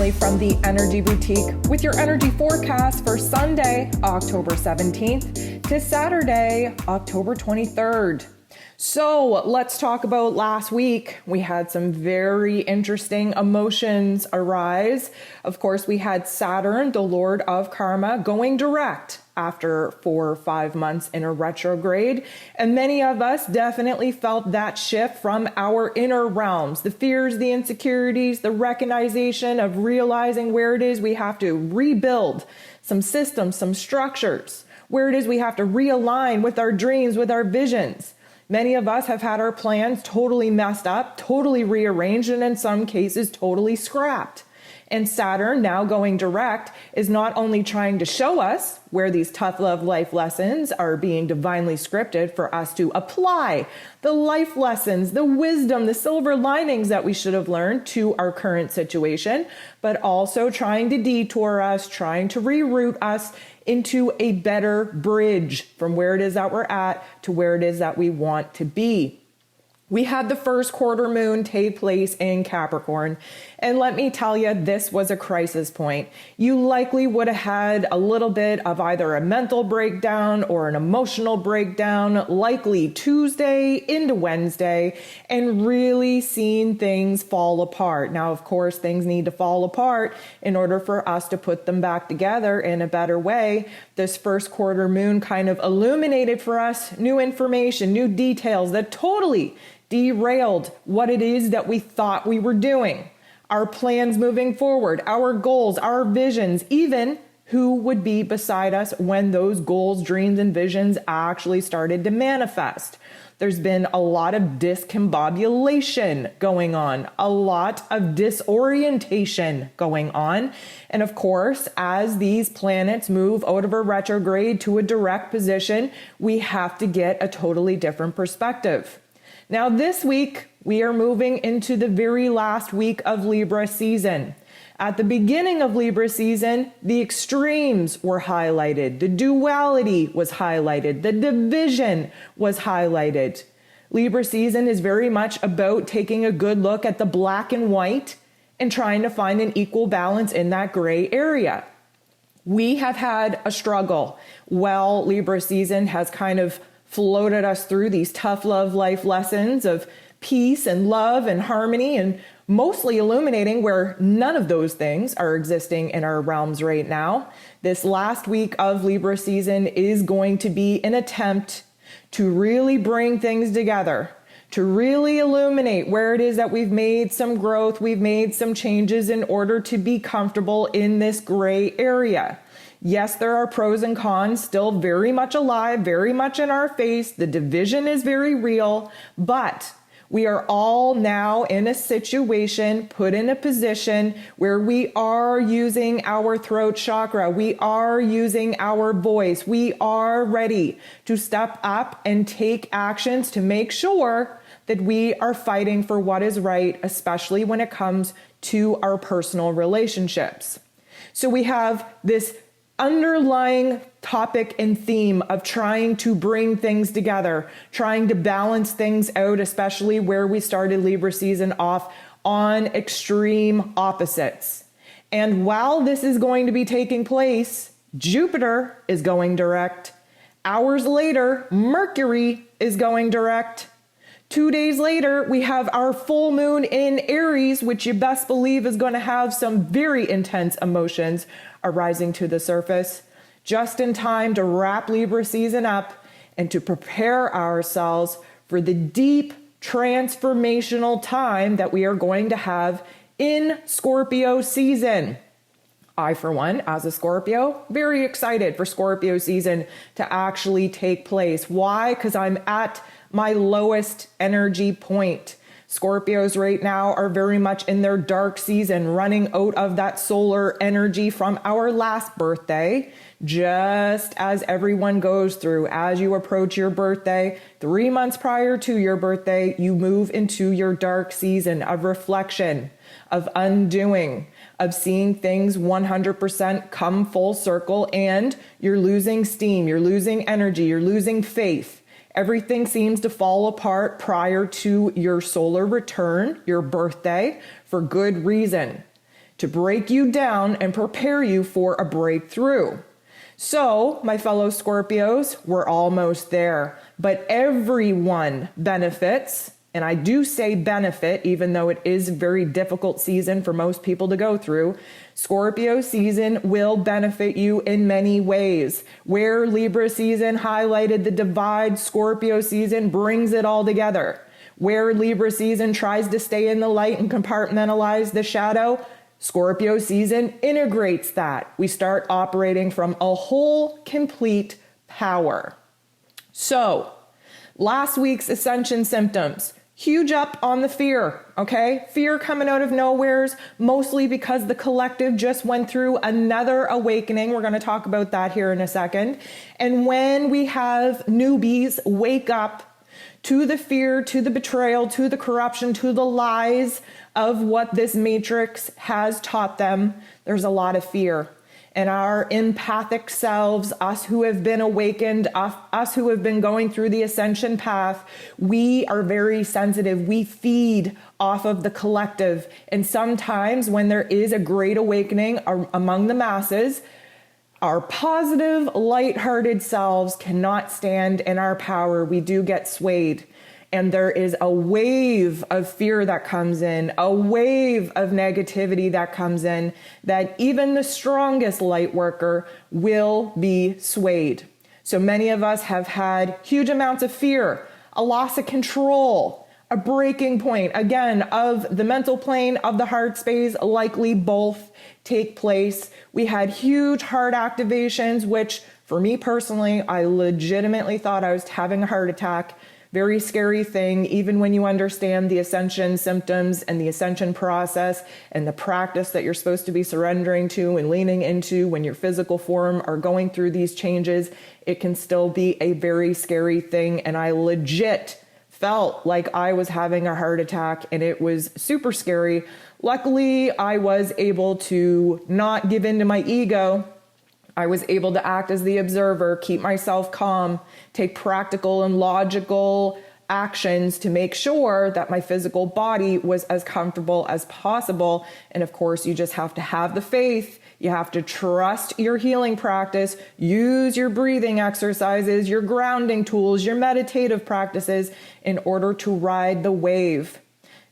Emily from the Energy Boutique with your energy forecast for Sunday, October 17th to Saturday, October 23rd. So let's talk about last week. We had some very interesting emotions arise. Of course, we had Saturn, the Lord of Karma, going direct after 4 or 5 months in a retrograde. And many of us definitely felt that shift from our inner realms, the fears, the insecurities, the recognition of realizing where it is we have to rebuild some systems, some structures, where it is we have to realign with our dreams, with our visions. Many of us have had our plans totally messed up, totally rearranged, and in some cases totally scrapped. And Saturn, now going direct, is not only trying to show us where these tough love life lessons are being divinely scripted for us to apply the life lessons, the wisdom, the silver linings that we should have learned to our current situation, but also trying to detour us, trying to reroute us into a better bridge from where it is that we're at to where it is that we want to be. We had the first quarter moon take place in Capricorn, and let me tell you, this was a crisis point. You likely would have had a little bit of either a mental breakdown or an emotional breakdown, likely Tuesday into Wednesday, and really seen things fall apart. Now, of course, things need to fall apart in order for us to put them back together in a better way. This first quarter moon kind of illuminated for us new information, new details that totally derailed what it is that we thought we were doing, our plans moving forward, our goals, our visions, even who would be beside us when those goals, dreams, and visions actually started to manifest. There's been a lot of discombobulation going on, a lot of disorientation going on. And of course, as these planets move out of a retrograde to a direct position, we have to get a totally different perspective. Now, this week, we are moving into the very last week of Libra season. At the beginning of Libra season, the extremes were highlighted. The duality was highlighted. The division was highlighted. Libra season is very much about taking a good look at the black and white and trying to find an equal balance in that gray area. We have had a struggle. Well, Libra season has kind of floated us through these tough love life lessons of peace and love and harmony, and mostly illuminating where none of those things are existing in our realms right now. This last week of Libra season is going to be an attempt to really bring things together, to really illuminate where it is that we've made some growth, we've made some changes in order to be comfortable in this gray area. Yes, there are pros and cons still very much alive, very much in our face. The division is very real, but we are all now in a situation, put in a position where we are using our throat chakra. We are using our voice. We are ready to step up and take actions to make sure that we are fighting for what is right, especially when it comes to our personal relationships. So we have this underlying topic and theme of trying to bring things together, trying to balance things out, especially where we started Libra season off on extreme opposites. And while this is going to be taking place, Jupiter is going direct. Hours later, Mercury is going direct. 2 days later, we have our full moon in Aries, which you best believe is going to have some very intense emotions arising to the surface, just in time to wrap Libra season up and to prepare ourselves for the deep transformational time that we are going to have in Scorpio season. I, for one, as a Scorpio, very excited for Scorpio season to actually take place. Why? Because I'm at my lowest energy point. Scorpios right now are very much in their dark season, running out of that solar energy from our last birthday, just as everyone goes through. As you approach your birthday, 3 months prior to your birthday, you move into your dark season of reflection, of undoing, of seeing things 100% come full circle, and you're losing steam, you're losing energy, you're losing faith. Everything seems to fall apart prior to your solar return, your birthday, for good reason. to break you down and prepare you for a breakthrough. So, my fellow Scorpios, we're almost there, but everyone benefits. And I do say benefit, even though it is a very difficult season for most people to go through. Scorpio season will benefit you in many ways. Where Libra season highlighted the divide, Scorpio season brings it all together. Where Libra season tries to stay in the light and compartmentalize the shadow, Scorpio season integrates that. We start operating from a whole, complete power. So, last week's Ascension symptoms. Huge up on the fear, okay? Fear coming out of nowheres, mostly because the collective just went through another awakening. We're going to talk about that here in a second. And when we have newbies wake up to the fear, to the betrayal, to the corruption, to the lies of what this matrix has taught them, there's a lot of fear. And our empathic selves, us who have been awakened, us who have been going through the ascension path, we are very sensitive. We feed off of the collective. And sometimes when there is a great awakening among the masses, our positive, lighthearted selves cannot stand in our power. We do get swayed. And there is a wave of fear that comes in, a wave of negativity that comes in, that even the strongest light worker will be swayed. So many of us have had huge amounts of fear, a loss of control, a breaking point, again, of the mental plane, of the heart space, likely both take place. We had huge heart activations, which for me personally, I legitimately thought I was having a heart attack. Very scary thing, even when you understand the ascension symptoms and the ascension process and the practice that you're supposed to be surrendering to and leaning into when your physical form are going through these changes, it can still be a very scary thing. And I legit felt like I was having a heart attack and it was super scary. Luckily, I was able to not give in to my ego. I was able to act as the observer, keep myself calm, take practical and logical actions to make sure that my physical body was as comfortable as possible. And of course, you just have to have the faith. You have to trust your healing practice, use your breathing exercises, your grounding tools, your meditative practices in order to ride the wave.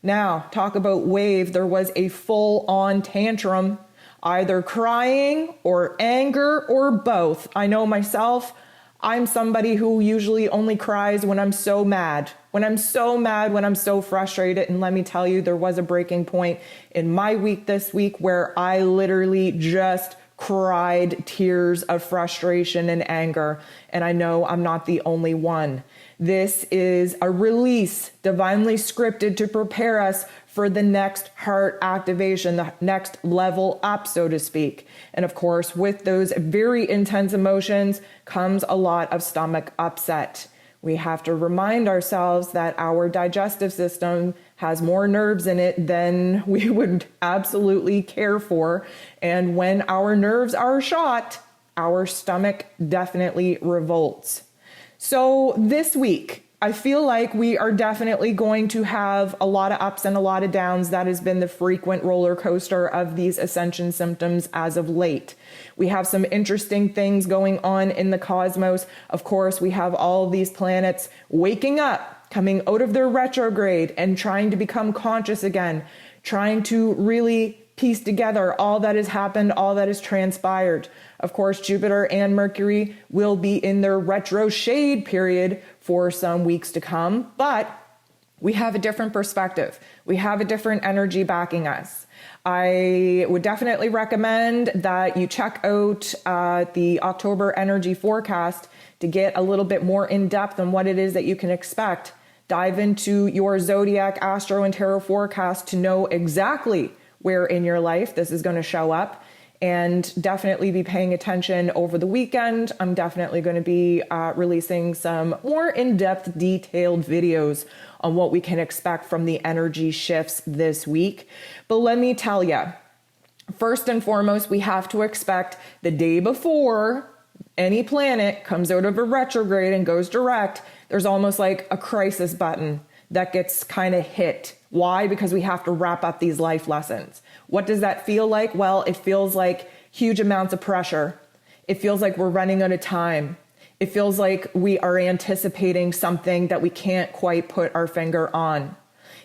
Now, talk about wave. There was a full-on tantrum, either crying or anger or both. I know myself, I'm somebody who usually only cries when I'm so mad. When I'm so frustrated. And let me tell you, there was a breaking point in my week this week where I literally just cried tears of frustration and anger. And I know I'm not the only one. This is a release divinely scripted to prepare us for the next heart activation, the next level up, so to speak. And of course, with those very intense emotions comes a lot of stomach upset. We have to remind ourselves that our digestive system has more nerves in it than we would absolutely care for. And when our nerves are shot, our stomach definitely revolts. So this week, I feel like we are definitely going to have a lot of ups and a lot of downs. That has been the frequent roller coaster of these ascension symptoms as of late. We have some interesting things going on in the cosmos. Of course, we have all of these planets waking up, coming out of their retrograde and trying to become conscious again, trying to really piece together all that has happened, all that has transpired. Of course, Jupiter and Mercury will be in their retro shade period for some weeks to come, but we have a different perspective. We have a different energy backing us. I would definitely recommend that you check out the October energy forecast to get a little bit more in depth on what it is that you can expect. Dive into your zodiac, astro, and tarot forecast to know exactly where in your life this is going to show up. And definitely be paying attention over the weekend. I'm definitely going to be releasing some more in-depth, detailed videos on what we can expect from the energy shifts this week. But let me tell you, first and foremost, we have to expect the day before any planet comes out of a retrograde and goes direct, there's almost like a crisis button. that gets kind of hit. Why? Because we have to wrap up these life lessons. What does that feel like? Well, it feels like huge amounts of pressure. It feels like we're running out of time. It feels like we are anticipating something that we can't quite put our finger on.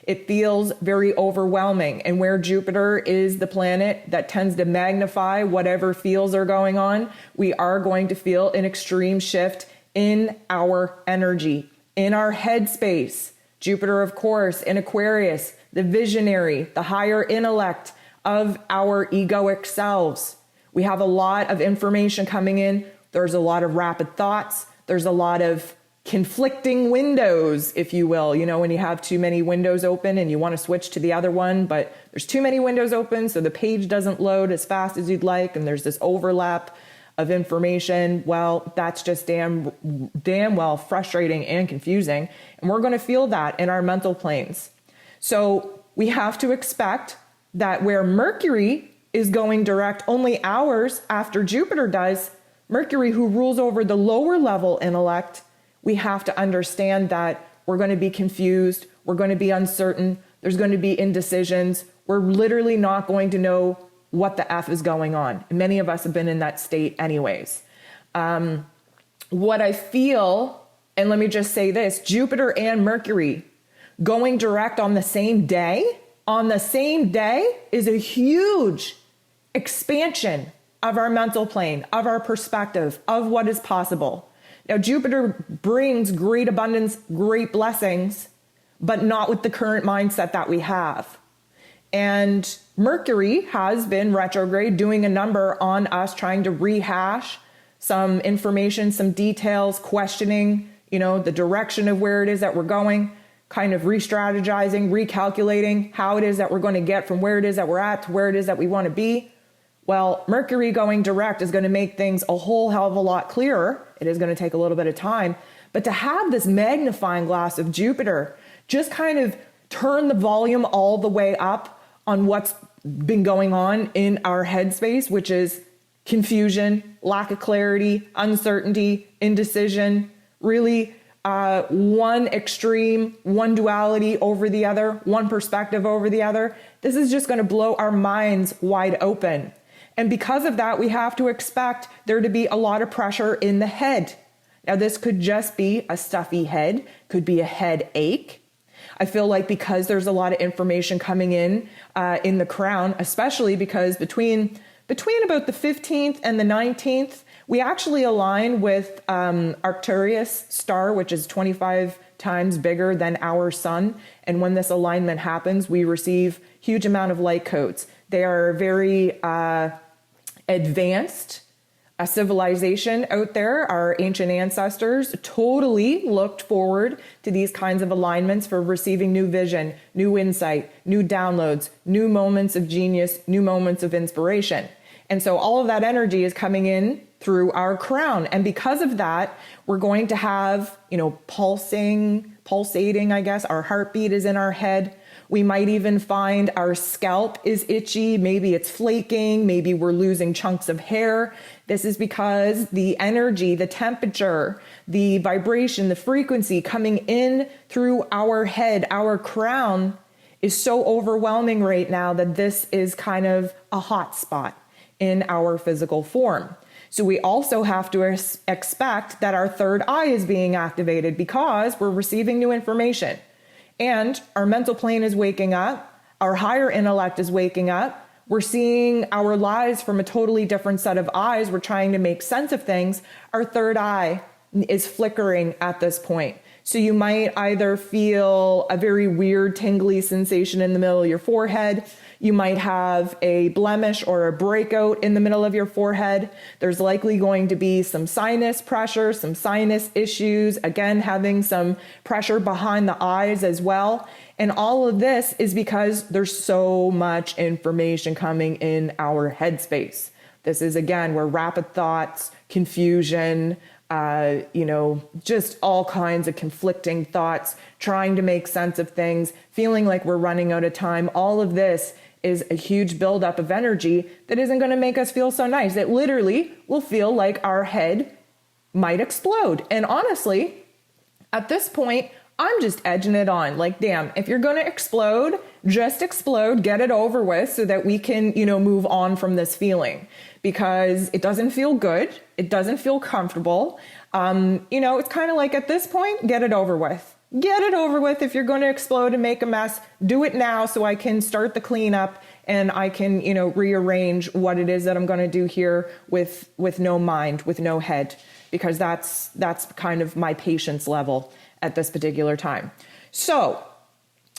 It feels very overwhelming. And where Jupiter is the planet that tends to magnify whatever feels are going on, we are going to feel an extreme shift in our energy, in our headspace. Jupiter, of course, in Aquarius, the visionary, the higher intellect of our egoic selves. We have a lot of information coming in. There's a lot of rapid thoughts. There's a lot of conflicting windows, if you will. You know, when you have too many windows open and you want to switch to the other one, but there's too many windows open, so the page doesn't load as fast as you'd like, and there's this overlap of information. Well, that's just damn well frustrating and confusing. And we're going to feel that in our mental planes. So we have to expect that where Mercury is going direct only hours after Jupiter does, Mercury, who rules over the lower level intellect, we have to understand that we're going to be confused. We're going to be uncertain. There's going to be indecisions. We're literally not going to know what the F is going on. And many of us have been in that state anyways. What I feel, and let me just say this, Jupiter and Mercury going direct on the same day is a huge expansion of our mental plane, of our perspective, of what is possible. Now, Jupiter brings great abundance, great blessings, but not with the current mindset that we have. And Mercury has been retrograde, doing a number on us, trying to rehash some information, some details, questioning, the direction of where it is that we're going, kind of re-strategizing, recalculating how it is that we're going to get from where it is that we're at to where it is that we want to be. Well, Mercury going direct is going to make things a whole hell of a lot clearer. It is going to take a little bit of time. But to have this magnifying glass of Jupiter just kind of turn the volume all the way up on what's been going on in our headspace, which is confusion, lack of clarity, uncertainty, indecision, really one extreme, one duality over the other, one perspective over the other. This is just going to blow our minds wide open. And because of that, we have to expect there to be a lot of pressure in the head. Now, this could just be a stuffy head, could be a headache. I feel like because there's a lot of information coming in the crown, especially because between about the 15th and the 19th, we actually align with Arcturus star, which is 25 times bigger than our sun. And when this alignment happens, we receive huge amount of light codes. They are very advanced civilization out there. Our ancient ancestors totally looked forward to these kinds of alignments for receiving new vision, new insight, new downloads, new moments of genius, new moments of inspiration. And so all of that energy is coming in through our crown. And because of that, we're going to have, pulsating, I guess. Our heartbeat is in our head. We might even find our scalp is itchy. Maybe it's flaking. Maybe we're losing chunks of hair. This is because the energy, the temperature, the vibration, the frequency coming in through our head, our crown, is so overwhelming right now that this is kind of a hot spot in our physical form. So we also have to expect that our third eye is being activated because we're receiving new information. And our mental plane is waking up. Our higher intellect is waking up. We're seeing our lives from a totally different set of eyes. We're trying to make sense of things. Our third eye is flickering at this point. So you might either feel a very weird tingly sensation in the middle of your forehead. You might have a blemish or a breakout in the middle of your forehead. There's likely going to be some sinus pressure, some sinus issues, again, having some pressure behind the eyes as well. And all of this is because there's so much information coming in our headspace. This is, again, where rapid thoughts, confusion, just all kinds of conflicting thoughts, trying to make sense of things, feeling like we're running out of time. All of this is a huge buildup of energy that isn't going to make us feel so nice. It literally will feel like our head might explode. And honestly, at this point, I'm just edging it on. Like, damn, if you're going to explode, just explode, get it over with so that we can, move on from this feeling, because it doesn't feel good. It doesn't feel comfortable. It's kind of like, at this point, get it over with. Get it over with. If you're going to explode and make a mess, do it now so I can start the cleanup and I can, rearrange what it is that I'm going to do here with no mind, with no head, because that's kind of my patience level at this particular time. So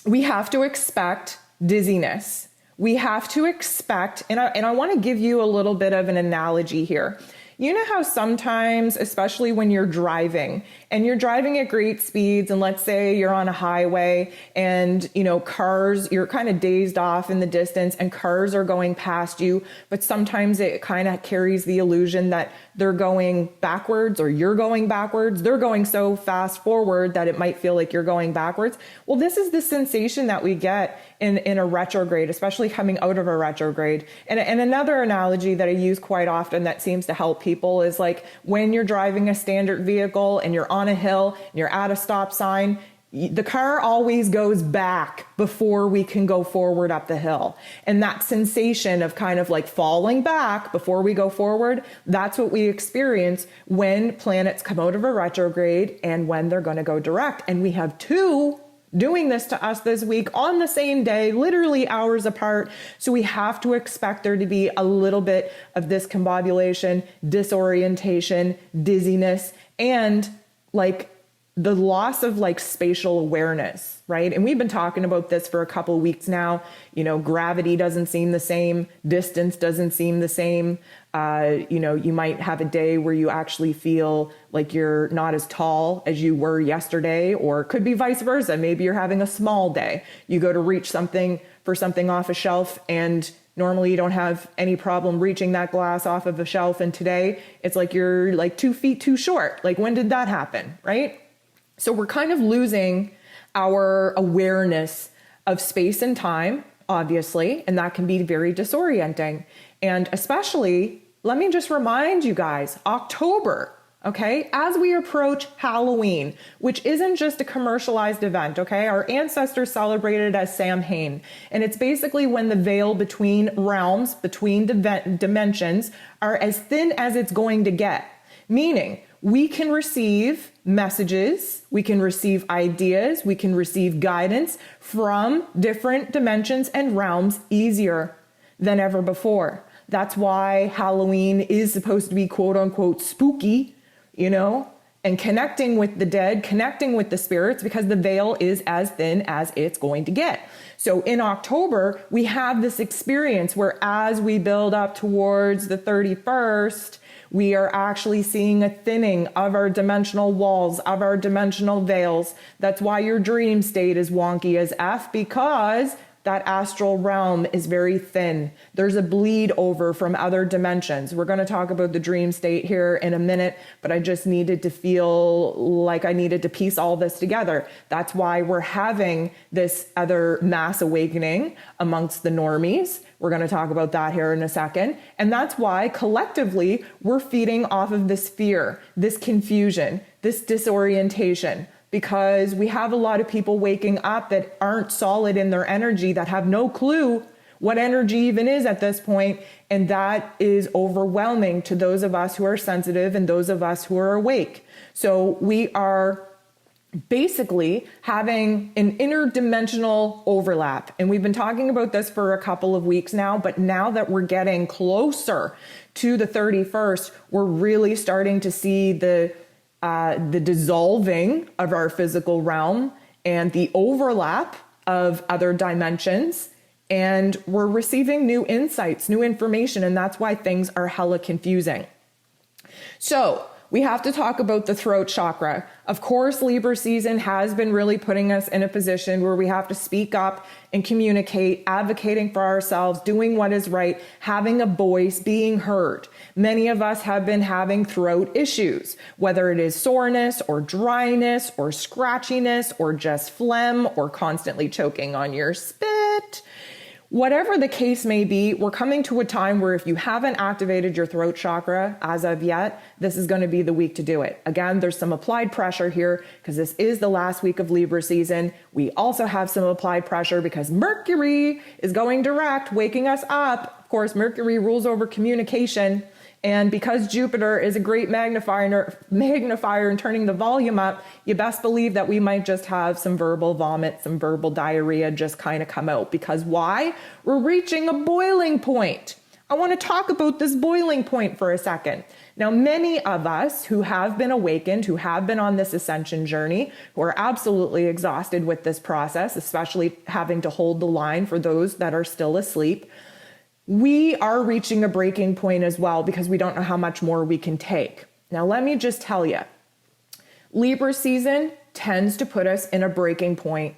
we have to expect dizziness. We have to expect, and I want to give you a little bit of an analogy here. You know how sometimes, especially when you're driving and you're driving at great speeds, and let's say you're on a highway and, cars, you're kind of dazed off in the distance and cars are going past you, but sometimes it kind of carries the illusion that they're going backwards or you're going backwards. They're going so fast forward that it might feel like you're going backwards. Well, this is the sensation that we get in a retrograde, especially coming out of a retrograde. And another analogy that I use quite often that seems to help people is like when you're driving a standard vehicle and you're on a hill and you're at a stop sign, the car always goes back before we can go forward up the hill. And that sensation of kind of like falling back before we go forward, that's what we experience when planets come out of a retrograde and when they're going to go direct. And we have two doing this to us this week on the same day, literally hours apart. So we have to expect there to be a little bit of discombobulation, disorientation, dizziness, and like the loss of like spatial awareness, right? And we've been talking about this for a couple of weeks now. Gravity doesn't seem the same. Distance doesn't seem the same. You might have a day where you actually feel like you're not as tall as you were yesterday, or it could be vice versa. Maybe you're having a small day. You go to reach something off a shelf, and normally you don't have any problem reaching that glass off of a shelf. And today it's like you're like 2 feet too short. Like, when did that happen, right? So we're kind of losing our awareness of space and time, obviously, and that can be very disorienting. And especially, let me just remind you guys, October, okay, as we approach Halloween, which isn't just a commercialized event, okay? Our ancestors celebrated it as Samhain, and it's basically when the veil between realms, between dimensions, are as thin as it's going to get, meaning we can receive messages, we can receive ideas, we can receive guidance from different dimensions and realms easier than ever before. That's why Halloween is supposed to be quote unquote spooky, and connecting with the dead, connecting with the spirits, because the veil is as thin as it's going to get. So in October, we have this experience where as we build up towards the 31st, we are actually seeing a thinning of our dimensional walls, of our dimensional veils. That's why your dream state is wonky as F, because that astral realm is very thin. There's a bleed over from other dimensions. We're going to talk about the dream state here in a minute, but I just needed to feel like I needed to piece all this together. That's why we're having this other mass awakening amongst the normies. We're going to talk about that here in a second. And that's why collectively we're feeding off of this fear, this confusion, this disorientation, because we have a lot of people waking up that aren't solid in their energy, that have no clue what energy even is at this point. And that is overwhelming to those of us who are sensitive and those of us who are awake. So we are basically having an interdimensional overlap. And we've been talking about this for a couple of weeks now, but now that we're getting closer to the 31st, we're really starting to see the dissolving of our physical realm and the overlap of other dimensions. And we're receiving new insights, new information, and that's why things are hella confusing. So we have to talk about the throat chakra. Of course, Libra season has been really putting us in a position where we have to speak up and communicate, advocating for ourselves, doing what is right, having a voice, being heard. Many of us have been having throat issues, whether it is soreness or dryness or scratchiness or just phlegm or constantly choking on your spit. Whatever the case may be, we're coming to a time where if you haven't activated your throat chakra as of yet, this is going to be the week to do it. Again, there's some applied pressure here because this is the last week of Libra season. We also have some applied pressure because Mercury is going direct, waking us up. Of course, Mercury rules over communication. And because Jupiter is a great magnifier and turning the volume up, you best believe that we might just have some verbal vomit, some verbal diarrhea just kind of come out. Because why? We're reaching a boiling point. I want to talk about this boiling point for a second. Now, many of us who have been awakened, who have been on this ascension journey, who are absolutely exhausted with this process, especially having to hold the line for those that are still asleep, we are reaching a breaking point as well because we don't know how much more we can take. Now, let me just tell you, Libra season tends to put us in a breaking point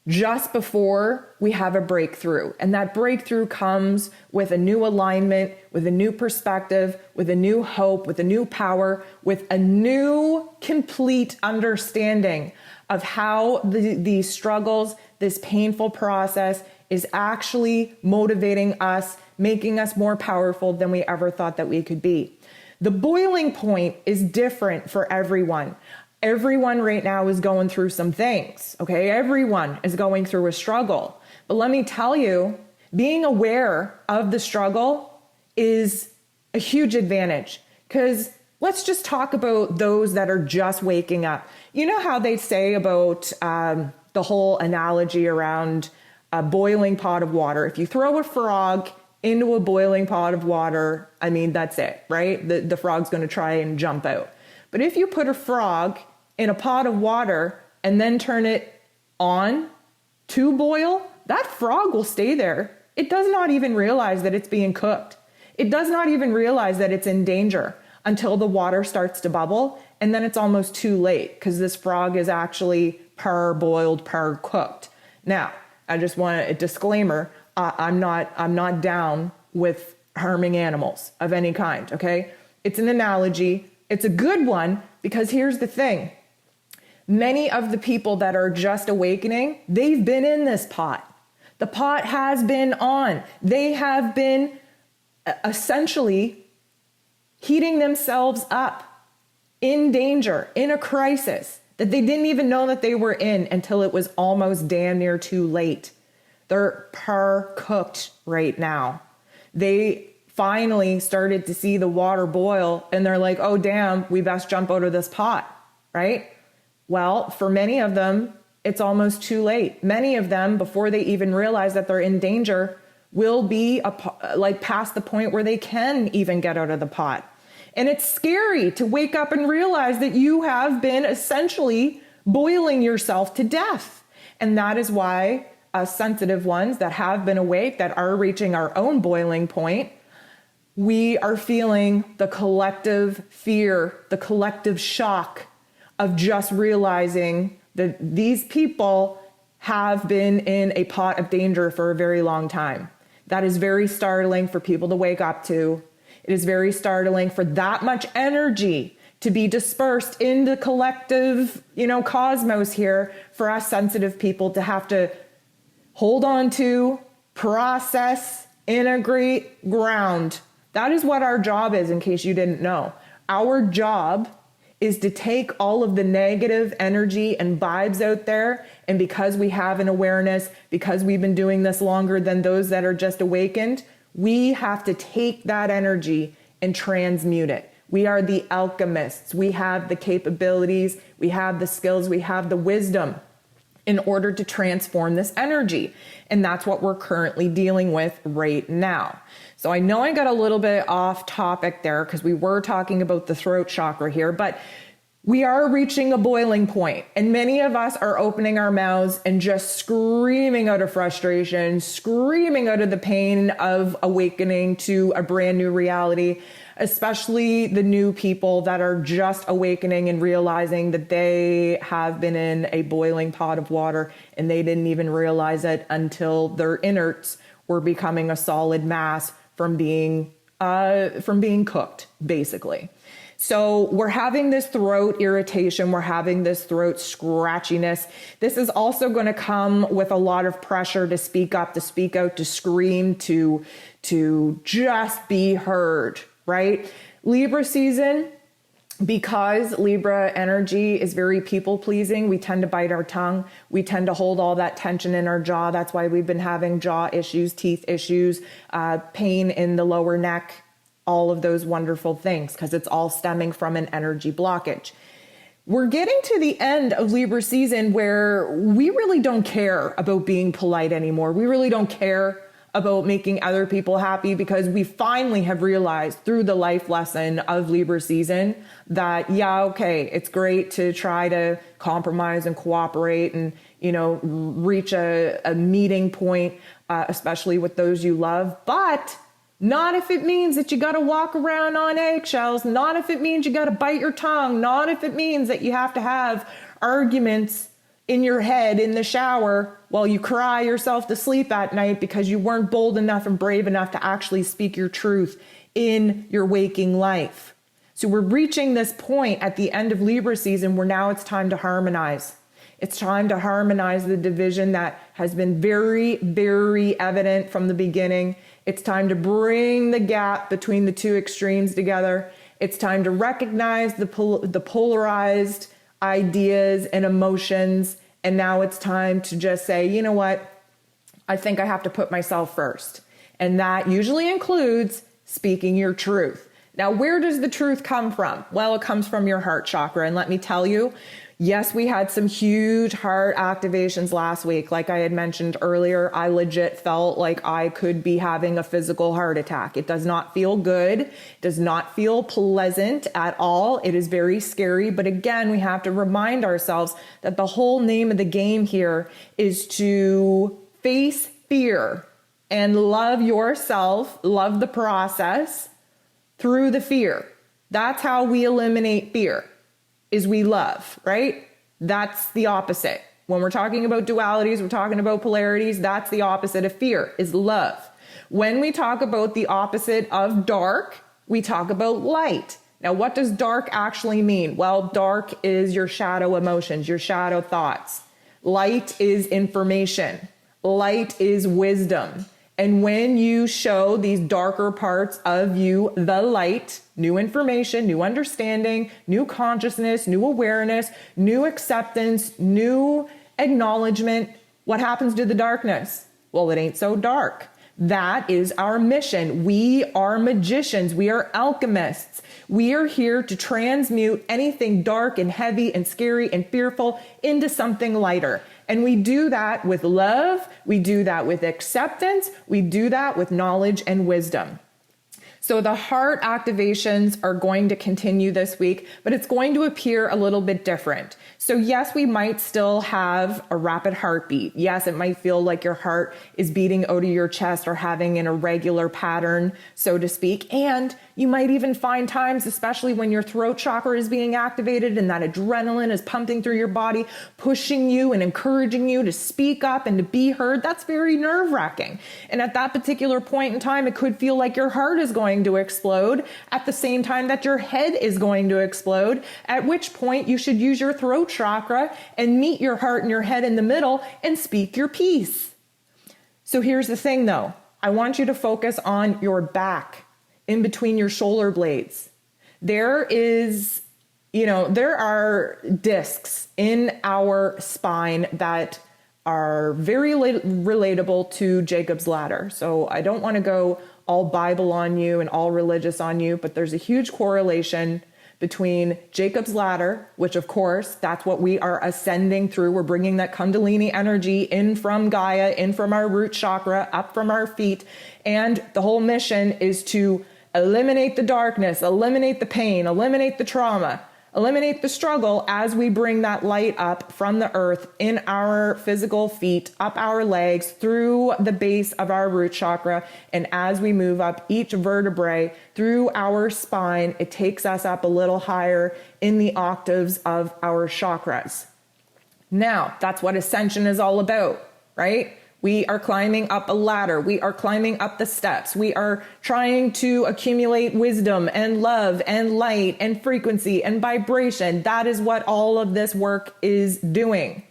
just before we have a breakthrough. And that breakthrough comes with a new alignment, with a new perspective, with a new hope, with a new power, with a new complete understanding of how these struggles, this painful process is actually motivating us, making us more powerful than we ever thought that we could be. The boiling point is different for everyone. Everyone right now is going through some things, okay? Everyone is going through a struggle. But let me tell you, being aware of the struggle is a huge advantage because let's just talk about those that are just waking up. You know how they say about the whole analogy around a boiling pot of water. If you throw a frog into a boiling pot of water, I mean, that's it, right? The frog's going to try and jump out. But if you put a frog in a pot of water and then turn it on to boil, that frog will stay there. It does not even realize that it's being cooked. It does not even realize that it's in danger until the water starts to bubble. And then it's almost too late because this frog is actually par-boiled, par-cooked. Now, I just want a disclaimer. I'm not down with harming animals of any kind, okay? It's an analogy. It's a good one because here's the thing. Many of the people that are just awakening, they've been in this pot. The pot has been on. They have been essentially heating themselves up in danger, in a crisis that they didn't even know that they were in until it was almost damn near too late. They're par-cooked right now. They finally started to see the water boil and they're like, oh, damn, we best jump out of this pot, right? Well, for many of them, it's almost too late. Many of them, before they even realize that they're in danger, will be past the point where they can even get out of the pot. And it's scary to wake up and realize that you have been essentially boiling yourself to death. And that is why us sensitive ones that have been awake, that are reaching our own boiling point, we are feeling the collective fear, the collective shock of just realizing that these people have been in a pot of danger for a very long time. That is very startling for people to wake up to. It is very startling for that much energy to be dispersed in the collective, cosmos here, for us sensitive people to have to hold on to, process, integrate, ground. That is what our job is, in case you didn't know. Our job is to take all of the negative energy and vibes out there, and because we have an awareness, because we've been doing this longer than those that are just awakened, we have to take that energy and transmute it. We are the alchemists. We have the capabilities, we have the skills, we have the wisdom in order to transform this energy. And that's what we're currently dealing with right now. So I know I got a little bit off topic there because we were talking about the throat chakra here, but we are reaching a boiling point, and many of us are opening our mouths and just screaming out of frustration, screaming out of the pain of awakening to a brand new reality, especially the new people that are just awakening and realizing that they have been in a boiling pot of water and they didn't even realize it until their innards were becoming a solid mass from being cooked, basically. So we're having this throat irritation. We're having this throat scratchiness. This is also going to come with a lot of pressure to speak up, to speak out, to scream, to just be heard, right? Libra season, because Libra energy is very people pleasing, we tend to bite our tongue. We tend to hold all that tension in our jaw. That's why we've been having jaw issues, teeth issues, pain in the lower neck, all of those wonderful things, because it's all stemming from an energy blockage. We're getting to the end of Libra season where we really don't care about being polite anymore. We really don't care about making other people happy, because we finally have realized through the life lesson of Libra season that, yeah, okay, it's great to try to compromise and cooperate and, reach a meeting point, especially with those you love, but not if it means that you got to walk around on eggshells, not if it means you got to bite your tongue, not if it means that you have to have arguments in your head in the shower while you cry yourself to sleep at night because you weren't bold enough and brave enough to actually speak your truth in your waking life. So we're reaching this point at the end of Libra season where now it's time to harmonize. It's time to harmonize the division that has been very, very evident from the beginning. It's time to bring the gap between the two extremes together. It's time to recognize the polarized ideas and emotions. And now it's time to just say, you know what? I think I have to put myself first. And that usually includes speaking your truth. Now, where does the truth come from? Well, it comes from your heart chakra. And let me tell you, yes, we had some huge heart activations last week. Like I had mentioned earlier, I legit felt like I could be having a physical heart attack. It does not feel good. It does not feel pleasant at all. It is very scary. But again, we have to remind ourselves that the whole name of the game here is to face fear and love yourself, love the process through the fear. That's how we eliminate fear. Is we love, right? That's the opposite. When we're talking about dualities, we're talking about polarities, that's the opposite of fear, is love. When we talk about the opposite of dark, we talk about light. Now, what does dark actually mean? Well, dark is your shadow emotions, your shadow thoughts. Light is information. Light is wisdom. And when you show these darker parts of you, the light, new information, new understanding, new consciousness, new awareness, new acceptance, new acknowledgement, what happens to the darkness? Well, it ain't so dark. That is our mission. We are magicians. We are alchemists. We are here to transmute anything dark and heavy and scary and fearful into something lighter. And we do that with love. We do that with acceptance. We do that with knowledge and wisdom. So the heart activations are going to continue this week, but it's going to appear a little bit different. So yes, we might still have a rapid heartbeat. Yes, it might feel like your heart is beating out of your chest or having an irregular pattern, so to speak. And you might even find times, especially when your throat chakra is being activated and that adrenaline is pumping through your body, pushing you and encouraging you to speak up and to be heard. That's very nerve-wracking. And at that particular point in time, it could feel like your heart is going to explode at the same time that your head is going to explode, at which point you should use your throat chakra and meet your heart and your head in the middle and speak your piece. So here's the thing though. I want you to focus on your back, in between your shoulder blades. There are discs in our spine that are very relatable to Jacob's ladder. So I don't want to go all Bible on you and all religious on you, but there's a huge correlation between Jacob's ladder, which of course, that's what we are ascending through. We're bringing that Kundalini energy in from Gaia, in from our root chakra, up from our feet. And the whole mission is to eliminate the darkness, eliminate the pain, eliminate the trauma, eliminate the struggle as we bring that light up from the earth in our physical feet, up our legs, through the base of our root chakra. And as we move up each vertebrae through our spine, it takes us up a little higher in the octaves of our chakras. Now, that's what ascension is all about, right? We are climbing up a ladder. We are climbing up the steps. We are trying to accumulate wisdom and love and light and frequency and vibration. That is what all of this work is doing.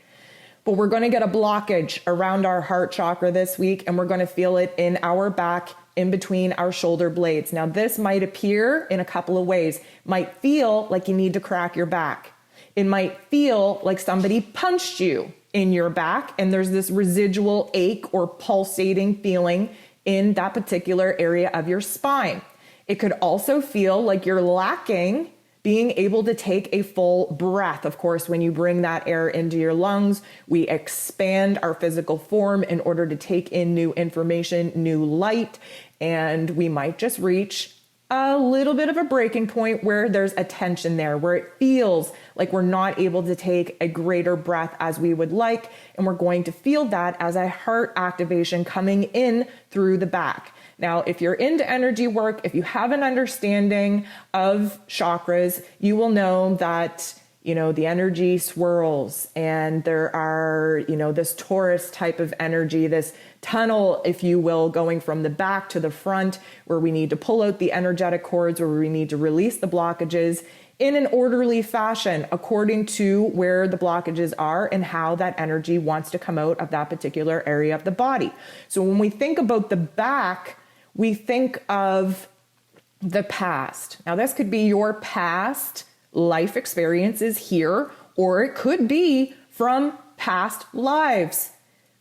But we're going to get a blockage around our heart chakra this week, and we're going to feel it in our back, in between our shoulder blades. Now, this might appear in a couple of ways. It might feel like you need to crack your back. It might feel like somebody punched you in your back, and there's this residual ache or pulsating feeling in that particular area of your spine. It could also feel like you're lacking being able to take a full breath. Of course, when you bring that air into your lungs, we expand our physical form in order to take in new information, new light, and we might just reach a little bit of a breaking point where there's a tension there, where it feels like we're not able to take a greater breath as we would like, and we're going to feel that as a heart activation coming in through the back. Now, if you're into energy work, if you have an understanding of chakras, you will know that, the energy swirls, and there are, this torus type of energy, this tunnel, if you will, going from the back to the front, where we need to pull out the energetic cords, where we need to release the blockages in an orderly fashion, according to where the blockages are and how that energy wants to come out of that particular area of the body. So when we think about the back, we think of the past. Now, this could be your past life experiences here, or it could be from past lives.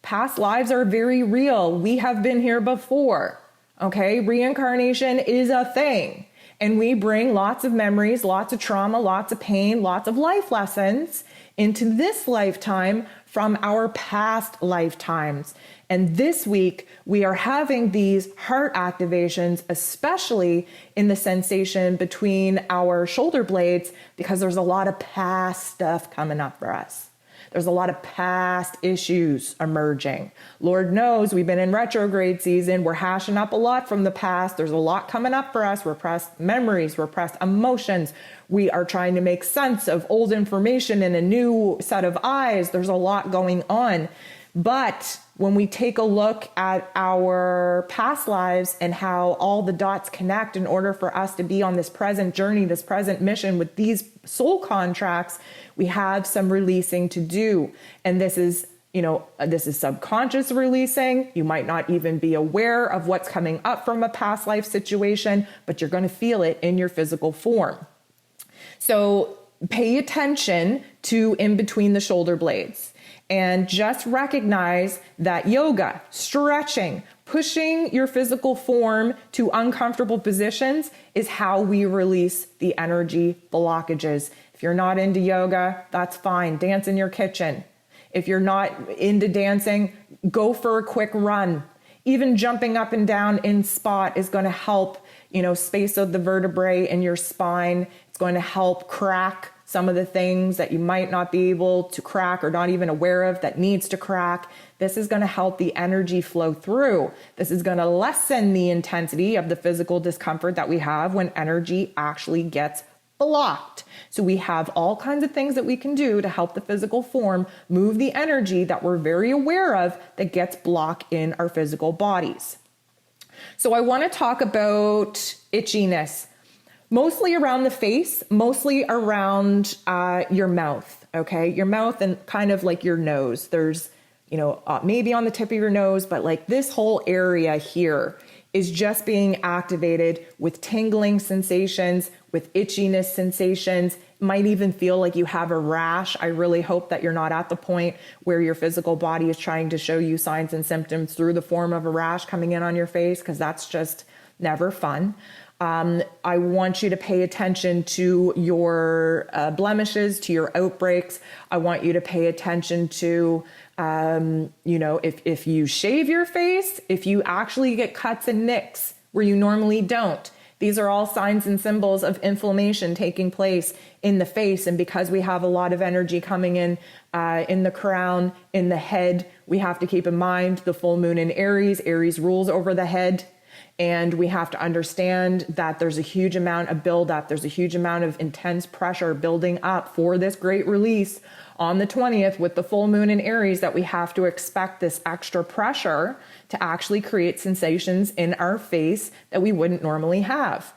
Past lives are very real. We have been here before. Okay, reincarnation is a thing. And we bring lots of memories, lots of trauma, lots of pain, lots of life lessons into this lifetime from our past lifetimes. And this week, we are having these heart activations, especially in the sensation between our shoulder blades, because there's a lot of past stuff coming up for us. There's a lot of past issues emerging. Lord knows we've been in retrograde season. We're hashing up a lot from the past. There's a lot coming up for us. Repressed memories, repressed emotions. We are trying to make sense of old information in a new set of eyes. There's a lot going on. But when we take a look at our past lives and how all the dots connect in order for us to be on this present journey, this present mission with these soul contracts, we have some releasing to do. And this is subconscious releasing. You might not even be aware of what's coming up from a past life situation, but you're going to feel it in your physical form. So pay attention to in between the shoulder blades. And just recognize that yoga, stretching, pushing your physical form to uncomfortable positions is how we release the energy blockages. If you're not into yoga, that's fine. Dance in your kitchen. If you're not into dancing, go for a quick run. Even jumping up and down in spot is going to help, space out the vertebrae in your spine. It's going to help crack some of the things that you might not be able to crack or not even aware of that needs to crack. This is going to help the energy flow through. This is going to lessen the intensity of the physical discomfort that we have when energy actually gets blocked. So we have all kinds of things that we can do to help the physical form move the energy that we're very aware of that gets blocked in our physical bodies. So I want to talk about itchiness. Mostly around the face, mostly around your mouth, okay? Your mouth and kind of like your nose. There's, maybe on the tip of your nose, but like this whole area here is just being activated with tingling sensations, with itchiness sensations. It might even feel like you have a rash. I really hope that you're not at the point where your physical body is trying to show you signs and symptoms through the form of a rash coming in on your face, because that's just never fun. I want you to pay attention to your blemishes, to your outbreaks. I want you to pay attention to, if you shave your face, if you actually get cuts and nicks where you normally don't. These are all signs and symbols of inflammation taking place in the face. And because we have a lot of energy coming in the crown, in the head, we have to keep in mind the full moon in Aries. Aries rules over the head. And we have to understand that there's a huge amount of buildup. There's a huge amount of intense pressure building up for this great release on the 20th with the full moon in Aries, that we have to expect this extra pressure to actually create sensations in our face that we wouldn't normally have.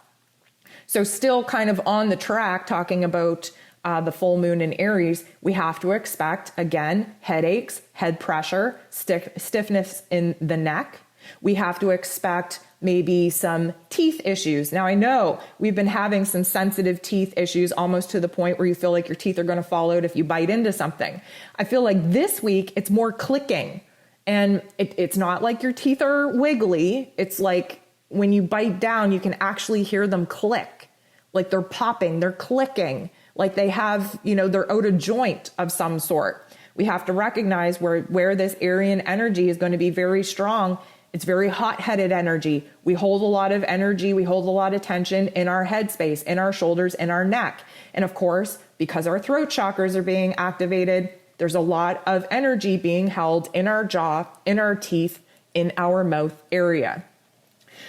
So still kind of on the track talking about the full moon in Aries, we have to expect, again, headaches, head pressure, stiffness in the neck. We have to expect maybe some teeth issues. Now, I know we've been having some sensitive teeth issues, almost to the point where you feel like your teeth are going to fall out if you bite into something. I feel like this week it's more clicking, and it's not like your teeth are wiggly. It's like when you bite down, you can actually hear them click, like they're popping, they're clicking, like they have, they're out of joint of some sort. We have to recognize where this Aryan energy is going to be very strong. It's very hot-headed energy. We hold a lot of energy. We hold a lot of tension in our head space, in our shoulders, in our neck. And of course, because our throat chakras are being activated, there's a lot of energy being held in our jaw, in our teeth, in our mouth area.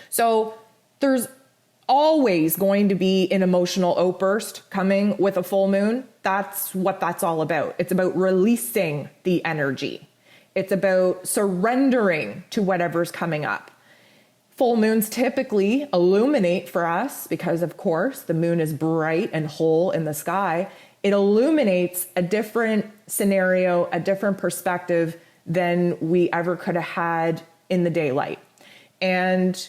So there's always going to be an emotional outburst coming with a full moon. That's what that's all about. It's about releasing the energy. It's about surrendering to whatever's coming up. Full moons typically illuminate for us because, of course, the moon is bright and whole in the sky. It illuminates a different scenario, a different perspective than we ever could have had in the daylight. And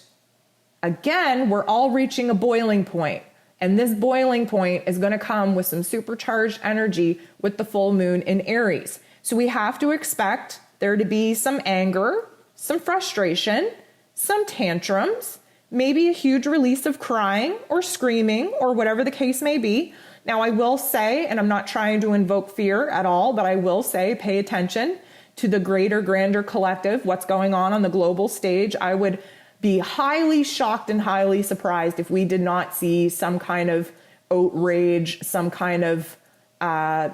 again, we're all reaching a boiling point. And this boiling point is going to come with some supercharged energy with the full moon in Aries. So we have to expect there to be some anger, some frustration, some tantrums, maybe a huge release of crying or screaming or whatever the case may be. Now, I will say, and I'm not trying to invoke fear at all, but I will say pay attention to the greater, grander collective, what's going on the global stage. I would be highly shocked and highly surprised if we did not see some kind of outrage, some kind of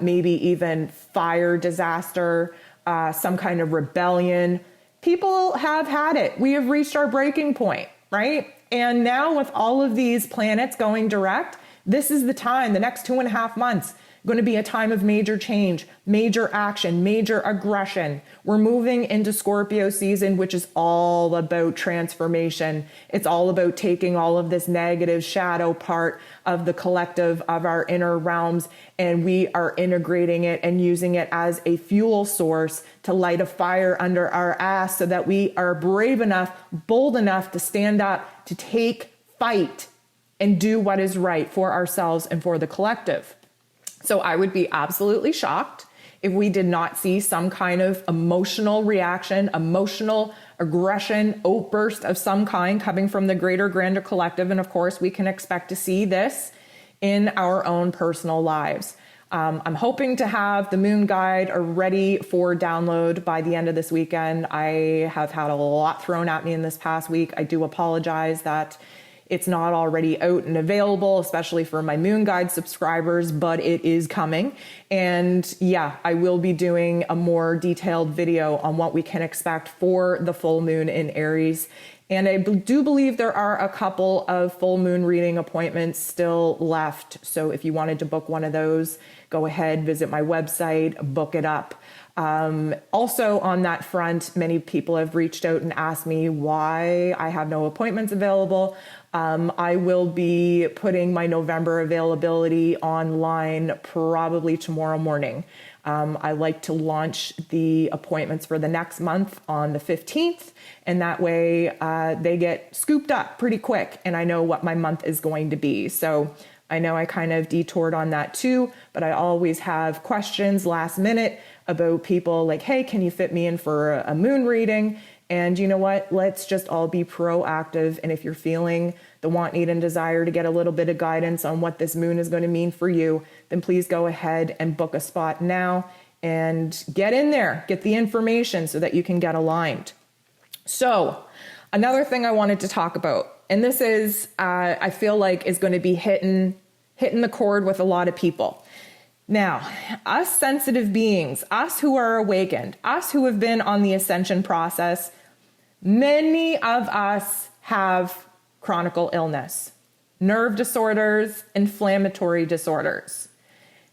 maybe even fire disaster, some kind of rebellion. People have had it. We have reached our breaking point, right? And now with all of these planets going direct, this is the time, the next 2.5 months, going to be a time of major change, major action, major aggression. We're moving into Scorpio season, which is all about transformation. It's all about taking all of this negative shadow part of the collective, of our inner realms, and we are integrating it and using it as a fuel source to light a fire under our ass so that we are brave enough, bold enough to stand up, to take fight and do what is right for ourselves and for the collective. So I would be absolutely shocked if we did not see some kind of emotional reaction, emotional aggression, outburst of some kind coming from the greater, grander collective. And of course, we can expect to see this in our own personal lives. I'm hoping to have the moon guide ready for download by the end of this weekend. I have had a lot thrown at me in this past week. I do apologize that it's not already out and available, especially for my moon guide subscribers, but it is coming. And yeah, I will be doing a more detailed video on what we can expect for the full moon in Aries. And I do believe there are a couple of full moon reading appointments still left. So if you wanted to book one of those, go ahead, visit my website, book it up. Also on that front, many people have reached out and asked me why I have no appointments available. I will be putting my November availability online probably tomorrow morning. I like to launch the appointments for the next month on the 15th, and that way they get scooped up pretty quick, and I know what my month is going to be. So I know I kind of detoured on that too, but I always have questions last minute about people like, hey, can you fit me in for a moon reading? And you know what? Let's just all be proactive. And if you're feeling the want, need, and desire to get a little bit of guidance on what this moon is going to mean for you, then please go ahead and book a spot now and get in there, get the information so that you can get aligned. So another thing I wanted to talk about, and this is, I feel like is going to be hitting the chord with a lot of people. Now, us sensitive beings, us who are awakened, us who have been on the ascension process, many of us have chronic illness, nerve disorders, inflammatory disorders.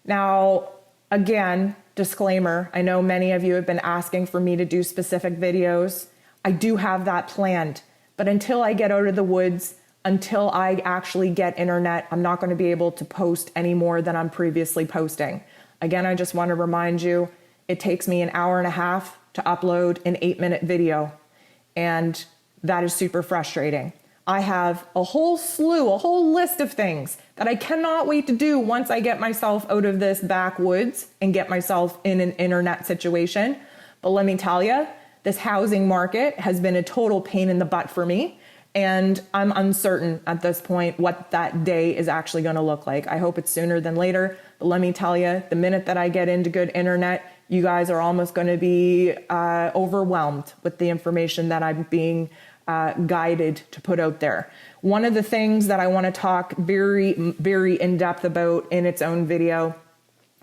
Now, again, disclaimer, I know many of you have been asking for me to do specific videos. I do have that planned, but until I get out of the woods, until I actually get internet, I'm not going to be able to post any more than I'm previously posting. Again, I just want to remind you, it takes me an hour and a half to upload an 8-minute video, and that is super frustrating. I have a whole list of things that I cannot wait to do once I get myself out of this backwoods and get myself in an internet situation. But let me tell you, this housing market has been a total pain in the butt for me. And I'm uncertain at this point what that day is actually going to look like. I hope it's sooner than later. But let me tell you, the minute that I get into good internet, you guys are almost going to be overwhelmed with the information that I'm being guided to put out there. One of the things that I want to talk very, very in depth about in its own video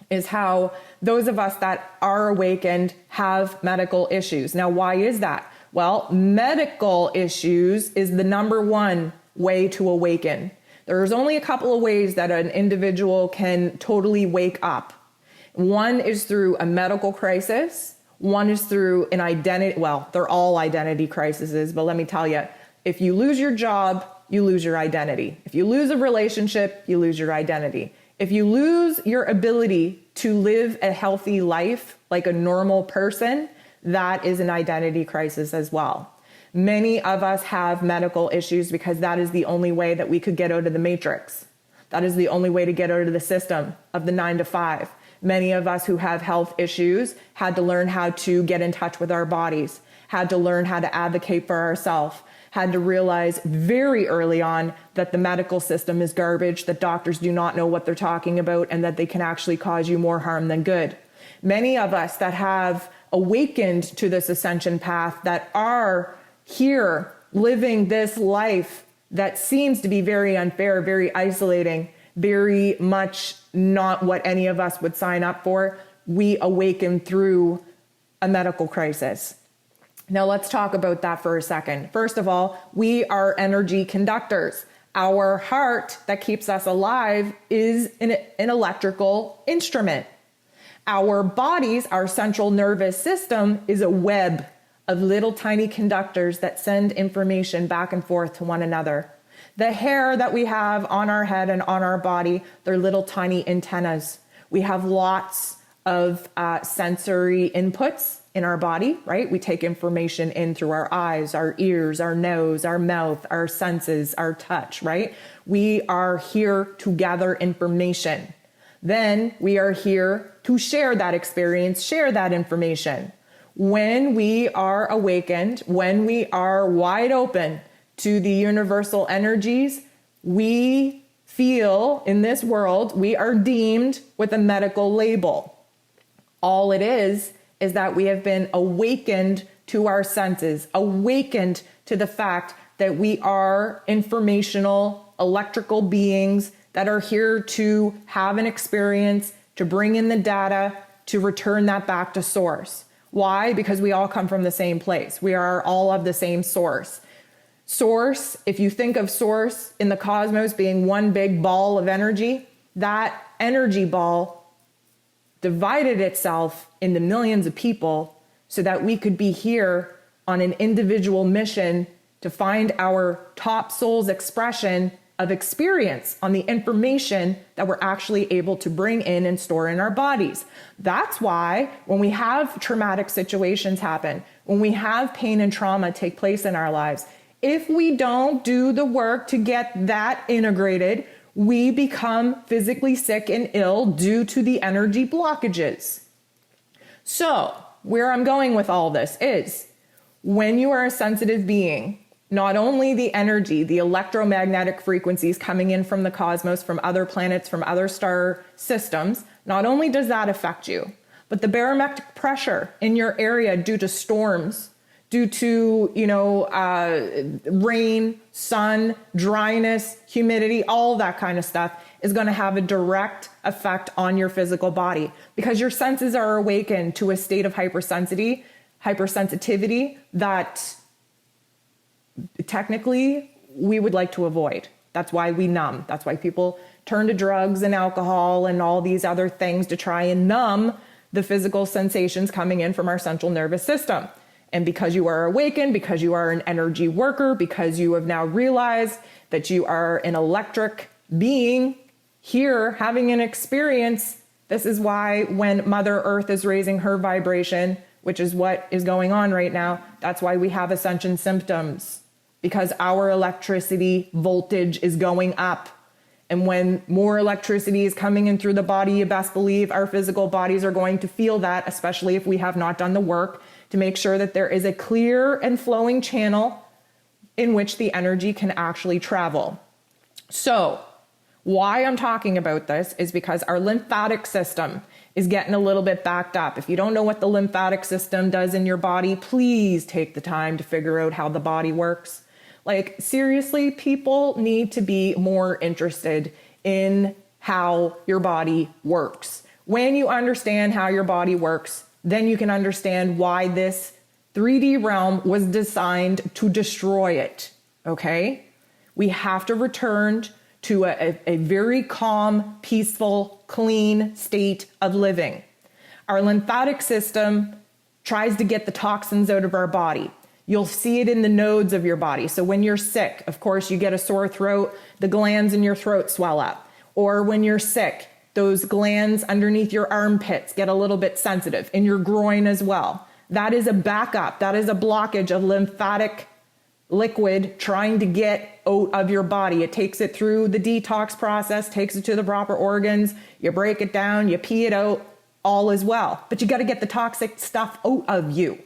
is how those of us that are awakened have medical issues. Now, why is that? Well, medical issues is the number one way to awaken. There's only a couple of ways that an individual can totally wake up. One is through a medical crisis. One is through an identity, well, they're all identity crises, but let me tell you, if you lose your job, you lose your identity. If you lose a relationship, you lose your identity. If you lose your ability to live a healthy life like a normal person, that is an identity crisis as well. Many of us have medical issues because that is the only way that we could get out of the matrix. That is the only way to get out of the system of the 9 to 5. Many of us who have health issues had to learn how to get in touch with our bodies, had to learn how to advocate for ourselves, had to realize very early on that the medical system is garbage, that doctors do not know what they're talking about, and that they can actually cause you more harm than good. Many of us that have awakened to this ascension path, that are here living this life that seems to be very unfair, very isolating, very much not what any of us would sign up for, we awaken through a medical crisis. Now let's talk about that for a second. First of all, we are energy conductors. Our heart that keeps us alive is an electrical instrument. Our bodies, our central nervous system, is a web of little tiny conductors that send information back and forth to one another. The hair that we have on our head and on our body, they're little tiny antennas. We have lots of sensory inputs in our body, right? We take information in through our eyes, our ears, our nose, our mouth, our senses, our touch, right? We are here to gather information. Then we are here to share that experience, share that information. When we are awakened, when we are wide open to the universal energies, we feel in this world, we are deemed with a medical label. All it is that we have been awakened to our senses, awakened to the fact that we are informational, electrical beings that are here to have an experience, to bring in the data, to return that back to source. Why? Because we all come from the same place. We are all of the same source. Source, if you think of source in the cosmos being one big ball of energy, that energy ball divided itself into millions of people so that we could be here on an individual mission to find our top soul's expression of experience on the information that we're actually able to bring in and store in our bodies. That's why when we have traumatic situations happen, when we have pain and trauma take place in our lives, if we don't do the work to get that integrated, we become physically sick and ill due to the energy blockages. So, where I'm going with all this is, when you are a sensitive being, not only the energy, the electromagnetic frequencies coming in from the cosmos, from other planets, from other star systems, not only does that affect you, but the barometric pressure in your area due to storms, due to, rain, sun, dryness, humidity, all that kind of stuff is going to have a direct effect on your physical body because your senses are awakened to a state of hypersensitivity that technically we would like to avoid. That's why we numb. That's why people turn to drugs and alcohol and all these other things to try and numb the physical sensations coming in from our central nervous system. And because you are awakened, because you are an energy worker, because you have now realized that you are an electric being here having an experience, this is why when Mother Earth is raising her vibration, which is what is going on right now, that's why we have ascension symptoms, because our electricity voltage is going up. And when more electricity is coming in through the body, you best believe our physical bodies are going to feel that, especially if we have not done the work to make sure that there is a clear and flowing channel in which the energy can actually travel. So, why I'm talking about this is because our lymphatic system is getting a little bit backed up. If you don't know what the lymphatic system does in your body, please take the time to figure out how the body works. Like, seriously, people need to be more interested in how your body works. When you understand how your body works, then you can understand why this 3D realm was designed to destroy it, okay? We have to return to a very calm, peaceful, clean state of living. Our lymphatic system tries to get the toxins out of our body. You'll see it in the nodes of your body. So when you're sick, of course, you get a sore throat, the glands in your throat swell up. Or when you're sick, those glands underneath your armpits get a little bit sensitive, in your groin as well. That is a backup. That is a blockage of lymphatic liquid trying to get out of your body. It takes it through the detox process, takes it to the proper organs, you break it down, you pee it out, all is well. But you got to get the toxic stuff out of you.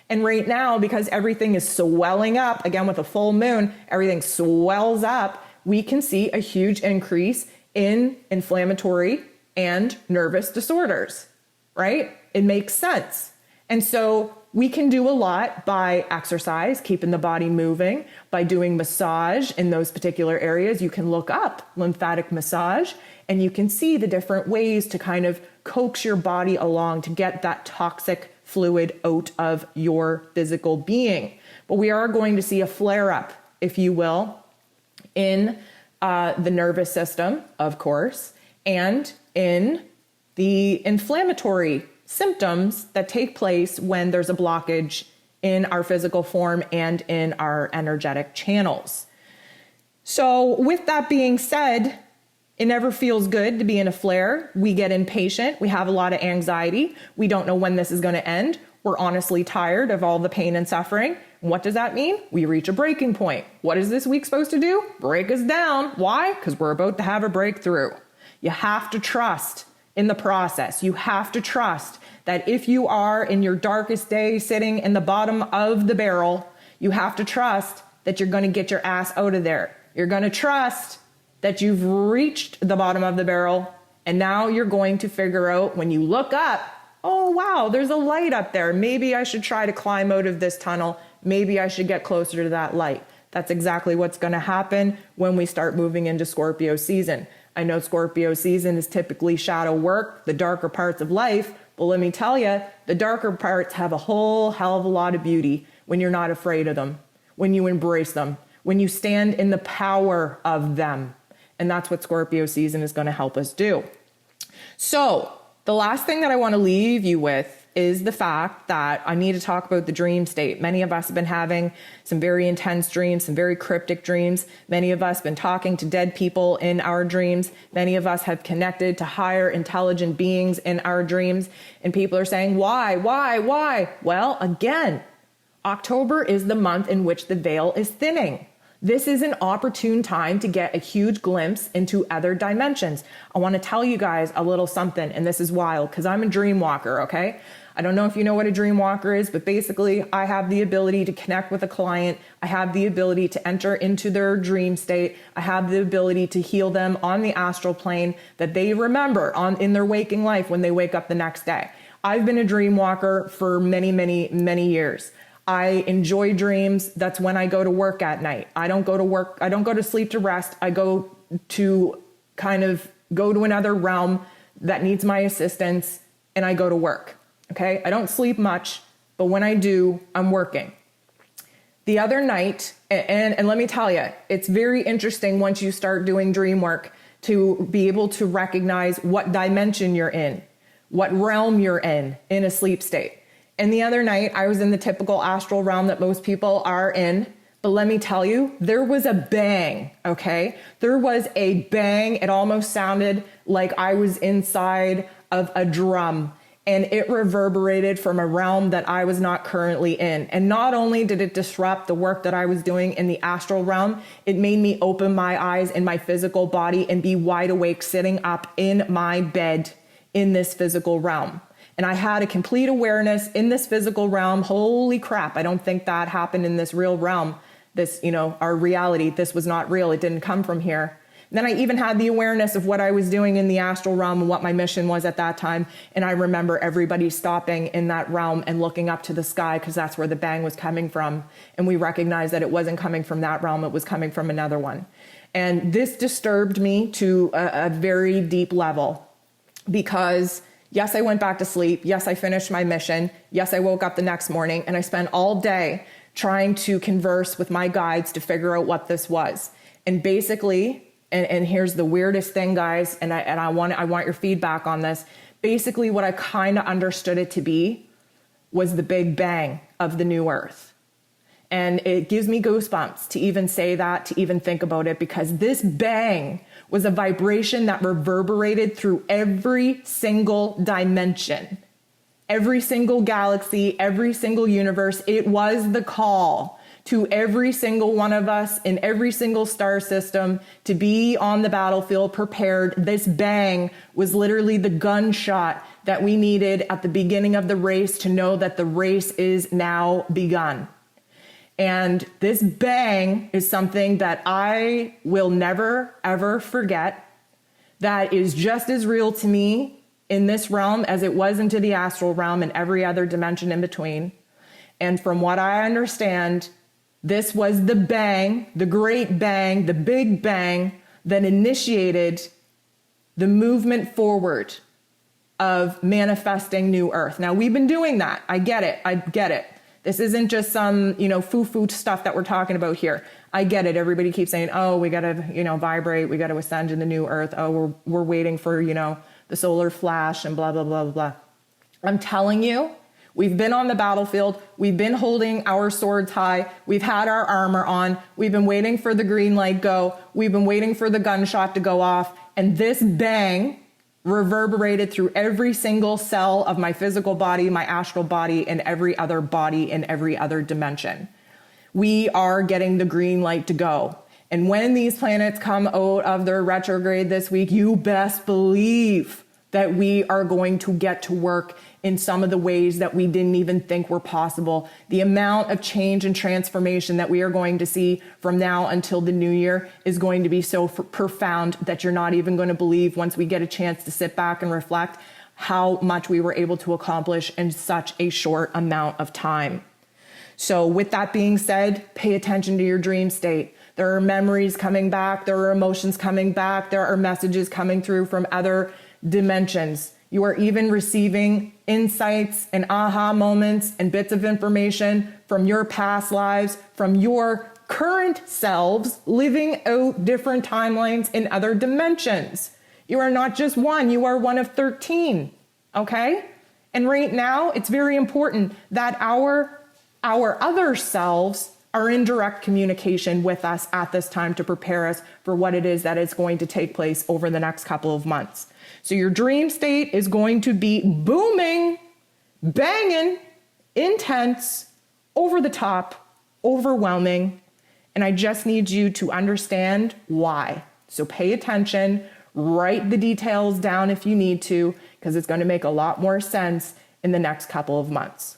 And right now, because everything is swelling up, again with a full moon, everything swells up, we can see a huge increase in inflammatory and nervous disorders, right? It makes sense. And so we can do a lot by exercise, keeping the body moving, by doing massage in those particular areas. You can look up lymphatic massage and you can see the different ways to kind of coax your body along to get that toxic fluid out of your physical being. But we are going to see a flare up, if you will, in the nervous system, of course, and in the inflammatory symptoms that take place when there's a blockage in our physical form and in our energetic channels. So with that being said, it never feels good to be in a flare. We get impatient. We have a lot of anxiety. We don't know when this is going to end. We're honestly tired of all the pain and suffering. What does that mean? We reach a breaking point. What is this week supposed to do? Break us down. Why? Because we're about to have a breakthrough. You have to trust in the process. You have to trust that if you are in your darkest day sitting in the bottom of the barrel, you have to trust that you're going to get your ass out of there. You're going to trust that you've reached the bottom of the barrel, and now you're going to figure out when you look up, oh wow, there's a light up there. Maybe I should try to climb out of this tunnel. Maybe I should get closer to that light. That's exactly what's going to happen when we start moving into Scorpio season. I know Scorpio season is typically shadow work, the darker parts of life, but let me tell you, the darker parts have a whole hell of a lot of beauty when you're not afraid of them, when you embrace them, when you stand in the power of them. And that's what Scorpio season is going to help us do. So the last thing that I want to leave you with is the fact that I need to talk about the dream state. Many of us have been having some very intense dreams, some very cryptic dreams. Many of us have been talking to dead people in our dreams. Many of us have connected to higher intelligent beings in our dreams. And people are saying, why? Well, again, October is the month in which the veil is thinning. This is an opportune time to get a huge glimpse into other dimensions. I want to tell you guys a little something, and this is wild because I'm a dream walker, okay? I don't know if you know what a dream walker is, but basically I have the ability to connect with a client. I have the ability to enter into their dream state. I have the ability to heal them on the astral plane that they remember in their waking life when they wake up the next day. I've been a dream walker for many years. I enjoy dreams. That's when I go to work at night. I don't go to work. I don't go to sleep to rest. I go to kind of go to another realm that needs my assistance, and I go to work. Okay. I don't sleep much, but when I do, I'm working. The other night, and let me tell you, it's very interesting once you start doing dream work to be able to recognize what dimension you're in, what realm you're in a sleep state. And the other night, I was in the typical astral realm that most people are in. But let me tell you, there was a bang, okay? There was a bang. It almost sounded like I was inside of a drum, and it reverberated from a realm that I was not currently in. And not only did it disrupt the work that I was doing in the astral realm, it made me open my eyes in my physical body and be wide awake sitting up in my bed in this physical realm. And I had a complete awareness in this physical realm. Holy crap, I don't think that happened in this real realm. This, our reality, this was not real. It didn't come from here. And then I even had the awareness of what I was doing in the astral realm and what my mission was at that time. And I remember everybody stopping in that realm and looking up to the sky because that's where the bang was coming from. And we recognized that it wasn't coming from that realm. It was coming from another one. And this disturbed me to a very deep level because yes, I went back to sleep. Yes, I finished my mission. Yes, I woke up the next morning and I spent all day trying to converse with my guides to figure out what this was. And basically, and here's the weirdest thing, guys, and I want your feedback on this. Basically, what I kind of understood it to be was the big bang of the new earth. And it gives me goosebumps to even say that, to even think about it, because this bang was a vibration that reverberated through every single dimension. Every single galaxy, every single universe. It was the call to every single one of us in every single star system to be on the battlefield prepared. This bang was literally the gunshot that we needed at the beginning of the race to know that the race is now begun. And this bang is something that I will never, ever forget. That is just as real to me in this realm as it was into the astral realm and every other dimension in between. And from what I understand, this was the bang, the great bang, the big bang that initiated the movement forward of manifesting new earth. Now, we've been doing that. I get it. This isn't just some, foo-foo stuff that we're talking about here. I get it. Everybody keeps saying, oh, we got to, vibrate. We got to ascend in the new earth. Oh, we're waiting for, the solar flash and blah, blah, blah, blah, blah. I'm telling you, we've been on the battlefield. We've been holding our swords high. We've had our armor on. We've been waiting for the green light go. We've been waiting for the gunshot to go off. And this bang reverberated through every single cell of my physical body, my astral body, and every other body in every other dimension. We are getting the green light to go. And when these planets come out of their retrograde this week, you best believe that we are going to get to work in some of the ways that we didn't even think were possible. The amount of change and transformation that we are going to see from now until the new year is going to be so profound that you're not even going to believe once we get a chance to sit back and reflect how much we were able to accomplish in such a short amount of time. So with that being said, pay attention to your dream state. There are memories coming back. There are emotions coming back. There are messages coming through from other dimensions. You are even receiving insights and aha moments and bits of information from your past lives, from your current selves living out different timelines in other dimensions. You are not just one, you are one of 13, okay? And right now, it's very important that our other selves are in direct communication with us at this time to prepare us for what it is that is going to take place over the next couple of months. So your dream state is going to be booming, banging, intense, over the top, overwhelming. And I just need you to understand why. So pay attention, write the details down if you need to, because it's going to make a lot more sense in the next couple of months.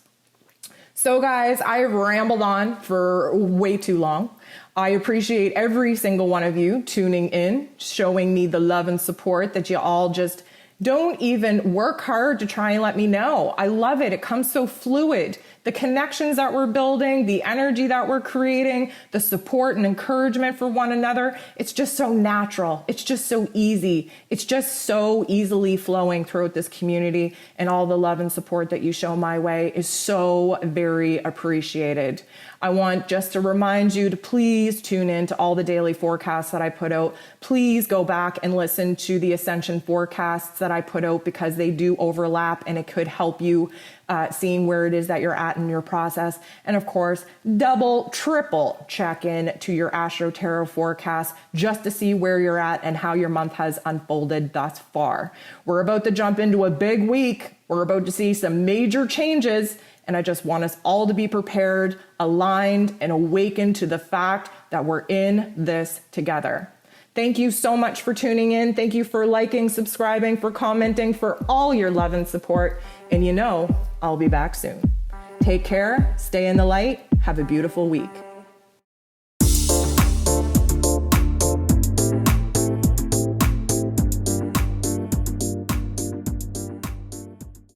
So guys, I've rambled on for way too long. I appreciate every single one of you tuning in, showing me the love and support that you all just Don't even work hard to try and let me know. I love it. It comes so fluid. The connections that we're building, the energy that we're creating, the support and encouragement for one another, it's just so natural. It's just so easy. It's just so easily flowing throughout this community, and all the love and support that you show my way is so very appreciated. I want just to remind you to please tune in to all the daily forecasts that I put out. Please go back and listen to the Ascension forecasts that I put out, because they do overlap and it could help you seeing where it is that you're at in your process. And of course, double, triple check in to your Astro Tarot forecast just to see where you're at and how your month has unfolded thus far. We're about to jump into a big week. We're about to see some major changes, and I just want us all to be prepared, aligned, and awakened to the fact that we're in this together. Thank you so much for tuning in. Thank you for liking, subscribing, for commenting, for all your love and support. And you know, I'll be back soon. Take care, stay in the light, have a beautiful week.